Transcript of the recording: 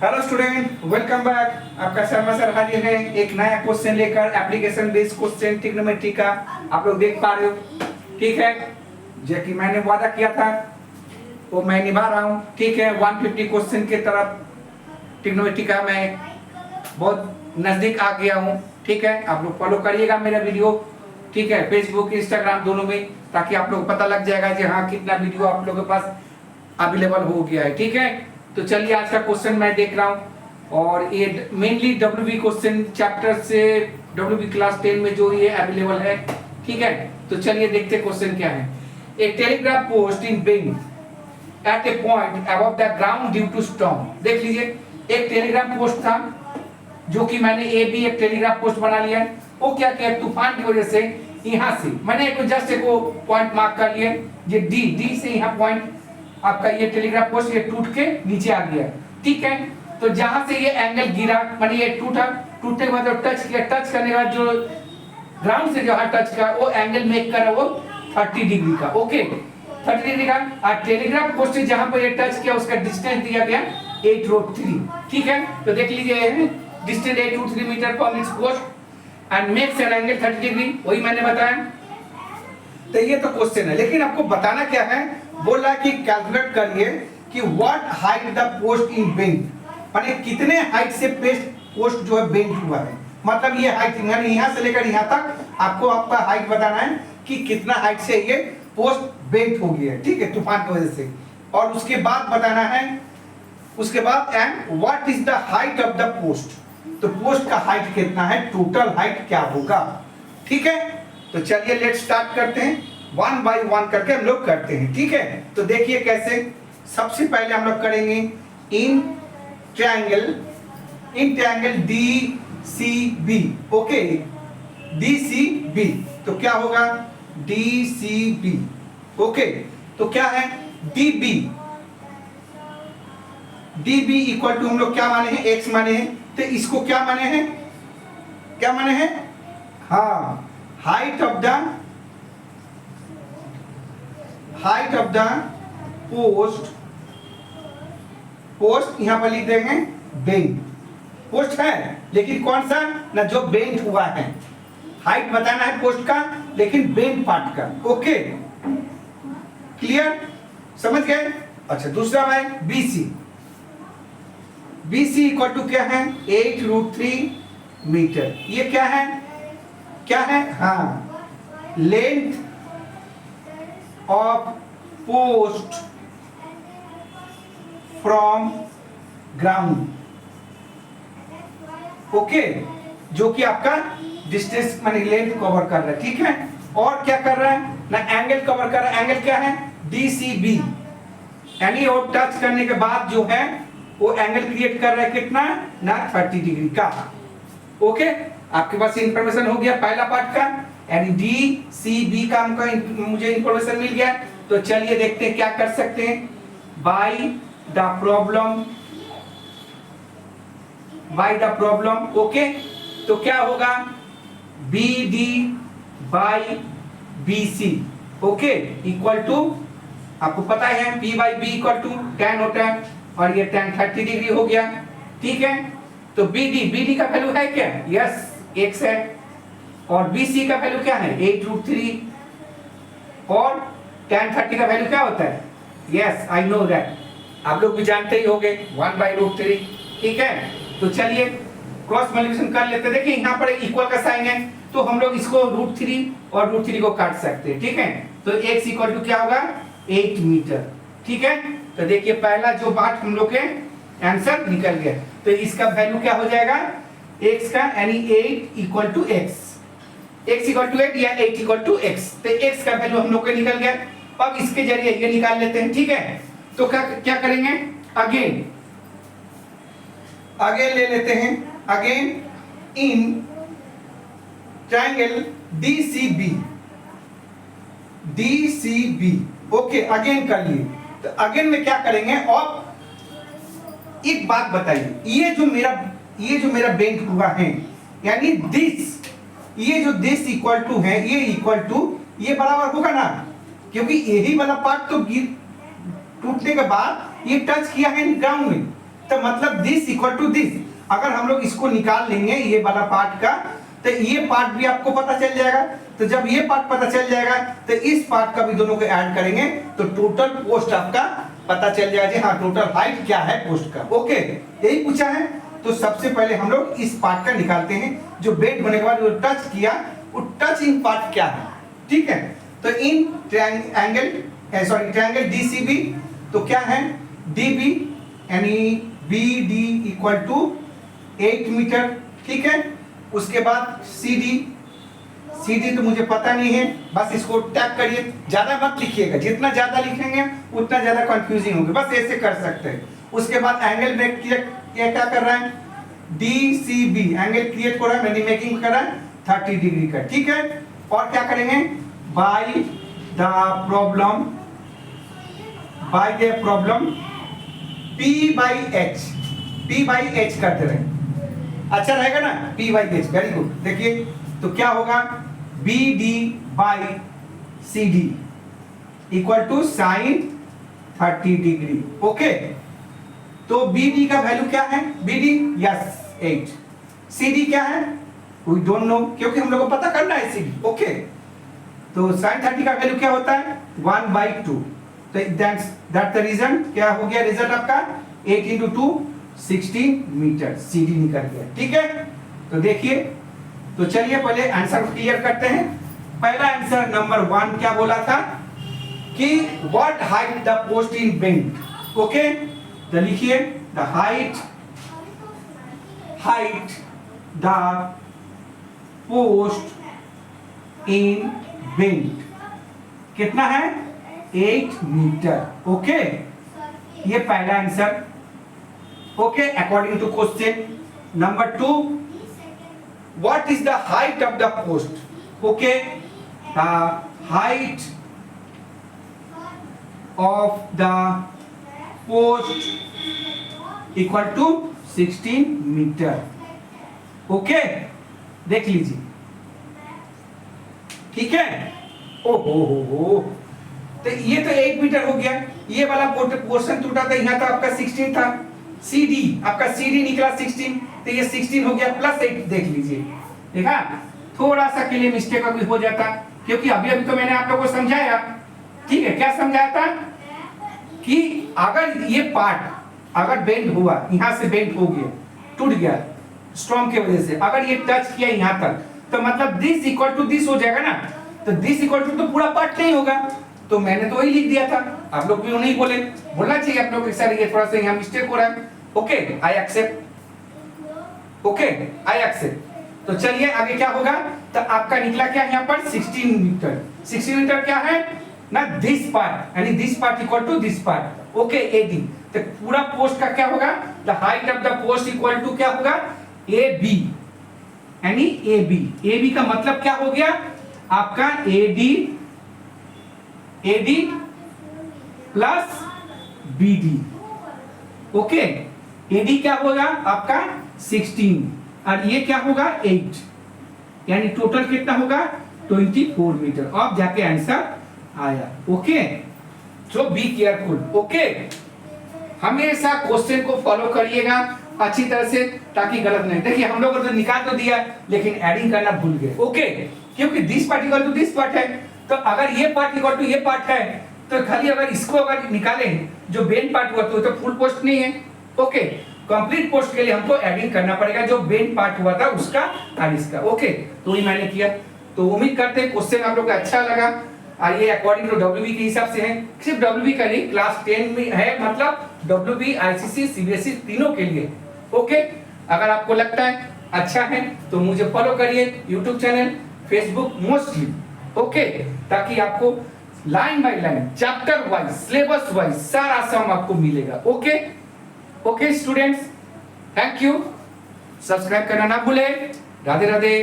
Hello student, welcome back. आपका Sharma sir हाजिर है एक नया क्वेश्चन लेकर, एप्लीकेशन बेस्ड क्वेश्चन ट्रिग्नोमेट्री का। आप लोग देख पा रहे हो, ठीक है। जो कि मैंने वादा किया था वो मैं निभा रहा हूँ, ठीक है। 150 क्वेश्चन की तरफ ट्रिग्नोमेट्री का मैं बहुत नजदीक आ गया हूँ, ठीक है। आप लोग फॉलो करिएगा मेरा वीडियो, ठीक है, फेसबुक इंस्टाग्राम दोनों में, ताकि आप लोग को पता लग जाएगा कि हाँ कितना वीडियो आप लोगों के पास अवेलेबल हो गया है, ठीक है। तो चलिए आज का क्वेश्चन मैं देख रहा हूँ, और ये मेनली डब्ल्यूबी क्वेश्चन चैप्टर से डब्ल्यूबी क्लास 10 में जो ये अवेलेबल है, ठीक है। तो चलिए देखते क्वेश्चन क्या है। ए telegraph post in bent at a point above the ground due to storm. देख लीजिए, एक टेलीग्राफ पोस्ट था जो कि मैंने ए बी एक टेलीग्राफ पोस्ट बना लिया है। वो क्या किया, तूफान की वजह से यहाँ से मैंने एक जस्ट एक पॉइंट मार्क कर लिया, ये डी से यहाँ पॉइंट आपका ये टेलीग्राफ पोस्ट ये टूट के नीचे आ गया, ठीक है। तो जहां से ये एंगल गिरा, माने ये टूटने के बाद टच किया, टच करने के बाद जो ग्राउंड से जहां टच किया वो एंगल मेक करा वो 30 डिग्री का, ओके 30 डिग्री का। और टेलीग्राफ पोस्ट से जहां पर ये टच किया उसका डिस्टेंस दिया गया 8√3, ठीक है। तो देख लीजिए distance 8√3 metre from its post and makes an angle 30 degree, वही मैंने बताया। तो ये तो क्वेश्चन है, लेकिन आपको बताना क्या है, बोला कि कैलकुलेट करिए कि what height the post in bend, माने कितने हाइट से पोस्ट जो है बेंड हुआ है। मतलब ये हाइट यानी यहां से लेकर यहां तक आपको आपका हाइट बताना है कि कितना हाइट से ये पोस्ट बेंड हो गया है, ठीक है, तूफान की वजह से। और उसके बाद बताना है, उसके बाद and what is the height of the post, तो पोस्ट का हाइट कितना है, टोटल हाइट क्या होगा, ठीक है। तो चलिए लेट्स स्टार्ट करते हैं, 1 बाय 1 करके हम लोग करते हैं, ठीक है। तो देखिए कैसे, सबसे पहले हम लोग करेंगे in triangle DCB, okay DCB। तो क्या होगा DCB, ओके। तो क्या है DB इक्वल टू हम लोग क्या माने हैं, x माने हैं। तो इसको क्या माने हैं, हाँ हाइट ऑफ द पोस्ट यहां पर लिख देंगे बेंड। पोस्ट है लेकिन कौन सा ना, जो बेंड हुआ है। हाइट बताना है पोस्ट का, लेकिन बेंड पार्ट का, ओके क्लियर, समझ गए। अच्छा दूसरा है BC इक्वल टू क्या है 8√3 मीटर। ये क्या है, हाँ length of post from ground, okay, जो कि आपका डिस्टेंस माने लेंथ कवर कर रहा है, ठीक है। और क्या कर रहा है ना, एंगल कवर कर रहा है। एंगल क्या है DCB, यानी वो टच करने के बाद जो है वो एंगल क्रिएट कर रहा है कितना ना 30 डिग्री का, ओके। आपके पास इंफॉर्मेशन हो गया पहला पार्ट का, यानी DCB का मुझे इंफॉर्मेशन मिल गया। तो चलिए देखते हैं क्या कर सकते हैं। By the problem, okay. तो क्या होगा BD by BC, okay equal to, आपको पता है P by B equal to tan होता है, और ये tan 30 डिग्री हो गया, ठीक है। तो BD का वैल्यू है क्या, यस x है, और BC का वैल्यू क्या है 8√3, और tan 30 का वैल्यू क्या होता है, यस आई नो दैट, आप लोग भी जानते ही होंगे 1/√3, ठीक है। तो चलिए क्रॉस मल्टीप्लिकेशन कर लेते हैं। देखिए यहाँ पर इक्वल का साइन है, तो हम लोग इसको √3 और √3 को काट सकते हैं, ठीक है। तो x इक्वल टू क्या होगा 8 मीटर, ठीक है। तो देखिए पहला जो पार्ट हम लोग के आंसर निकल गया। तो इसका वैल्यू क्या हो जाएगा x का, यानी 8 equal to x equal to 8 या 8 इक्वल टू x। तो x का वैल्यू हम लोग के निकल गया। अब इसके जरिए ये निकाल लेते हैं, ठीक है। तो क्या करेंगे, अगेन ले लेते हैं, again in triangle DCB, okay again कर लिए। तो अगेन में क्या करेंगे, और एक बात बताइए, ये जो मेरा बेंड हुआ है, यानी ये जो दिस इक्वल टू है, ये इक्वल टू ये बराबर होगा ना, क्योंकि यही वाला पार्ट तो टूटने के बाद ये टच किया है ग्राउंड में, तो मतलब दिस इक्वल टू दिस, अगर हम लोग इसको निकाल लेंगे ये वाला पार्ट का, तो ये पार्ट भी आपको पता चल जाएगा। तो जब ये पार्ट पता चल जाएगा तो इस पार्ट का भी दोनों को ऐड करेंगे तो टोटल पोस्ट आपका पता चल जाएगा जी, हाँ टोटल हाइट क्या है पोस्ट का। ओके, यही पूछा है। तो सबसे पहले हम लोग इस पार्ट का निकालते हैं, जो बेड होने के बाद वो टच किया, वो टच इन पार्ट क्या है, ठीक है। तो इन ट्रायंगल DCB, तो क्या है DB यानी BD इक्वल टू 8 मीटर, ठीक है। उसके बाद CD तो मुझे पता नहीं है, बस इसको टैग करिए, ज्यादा मत लिखिएगा, जितना ज्यादा लिखेंगे उतना ज्यादा कंफ्यूजिंग होगा, बस ऐसे कर सकते हैं। उसके बाद एंगल ब्रेक क्या कर रहा है, DCB एंगल क्रिएट हो रहा है, मैंने मेकिंग कर रहा है 30 डिग्री का, ठीक है। और क्या करेंगे, bye the problem P by H करते रहे, अच्छा रहेगा ना, P by H, very good. देखिए तो क्या होगा, BD by CD equal to sine 30 degree, okay. तो BD का वैल्यू क्या है, BD यस 8, CD क्या है वी डोंट नो, क्योंकि हम लोग को पता करना है CD, ओके। तो साइन 30 का वैल्यू क्या होता है 1/2, तो दैट्स द रीजन, क्या हो गया रिजल्ट आपका 8 into 2 16 मीटर, CD निकल गया, ठीक है। तो देखिए, तो चलिए पहले आंसर क्लियर करते हैं। पहला आंसर नंबर 1 क्या बोला था कि what height the post in bend, okay. तो लिखिए the height the post in bend कितना है 8 मीटर, ओके। ये पहला answer, okay, according to question. Number 2, what is the height of the post, okay, the height of the post equal to 16 metre, okay. देख लीजिए, ठीक है। ओ हो, तो ये तो 8 मीटर हो गया, ये वाला पोर्शन टूटा था, यहाँ तो आपका 16 था, CD आपका CD निकला 16, तो ये 16 हो गया प्लस 8, देख लीजिए, देखा, थोड़ा सा के लिए मिस्टेक अभी हो जाता, क्योंकि अभी तो मैंने आप लोगों को समझाया, ठीक है। क्या समझाया था कि अगर ये पार्ट अगर बेंड हुआ, यहां से बेंड हो गया, टूट गया स्ट्रॉन्ग की वजह से, अगर ये टच किया यहां तक, तो मतलब दिस इक्वल टू दिस हो जाएगा ना, तो दिस इक्वल टू तो पूरा पार्ट नहीं होगा, तो मैंने तो वही लिख दिया था। आप लोग क्यों नहीं बोले, बोलना चाहिए आप लोग, सर ये थोड़ा सा यहाँ मिस्टेक हो रहा है, okay I accept, okay I accept. तो चलिए आगे क्या होगा, तो आपका निकला क्या यहाँ पर 16 मीटर, 16 मीटर क्या है ना, दिस पार्ट यानी this part equal to this part, okay AD। तो पूरा पोस्ट का क्या होगा, the height of the post equal to क्या होगा AB यानी AB का मतलब क्या हो गया आपका AD plus BD, okay. AD क्या होगा आपका 16 और ये क्या होगा 8, यानी टोटल कितना होगा 24 मीटर। अब जाके आंसर आया, okay. So be careful, okay. हमेशा क्वेश्चन को फॉलो करिएगा अच्छी तरह से, ताकि गलत नहीं। देखिए हम लोगों ने तो निकाल तो दिया, लेकिन एडिंग करना भूल गए, ओके। क्योंकि this part equal to this part है, तो अगर ये पार्ट इक्वल टू ये पार्ट है, तो खाली अगर इसको अगर निकालें जो बेंड पार्ट हुआ तो फुल पोस्ट नहीं है, ओके। कंप्लीट पोस्ट के लिए हमको एडिंग करना पड़ेगा जो बेंड पार्ट हुआ था उसका और इसका, ओके। तो वही मैंने किया। तो उम्मीद करते हैं क्वेश्चन आप लोग को अच्छा लगा, और ये अकॉर्डिंग टू WB के हिसाब से है, सिर्फ WB का नहीं, क्लास 10 में है, मतलब WB ICC CBSE तीनों के लिए, ओके। अगर आपको लगता है अच्छा है तो मुझे फॉलो करिए YouTube channel, Facebook mostly, okay, ताकि आपको line by line, chapter wise, syllabus wise सारा सम आपको मिलेगा, okay. Okay students, thank you, subscribe करना ना भूले। राधे राधे।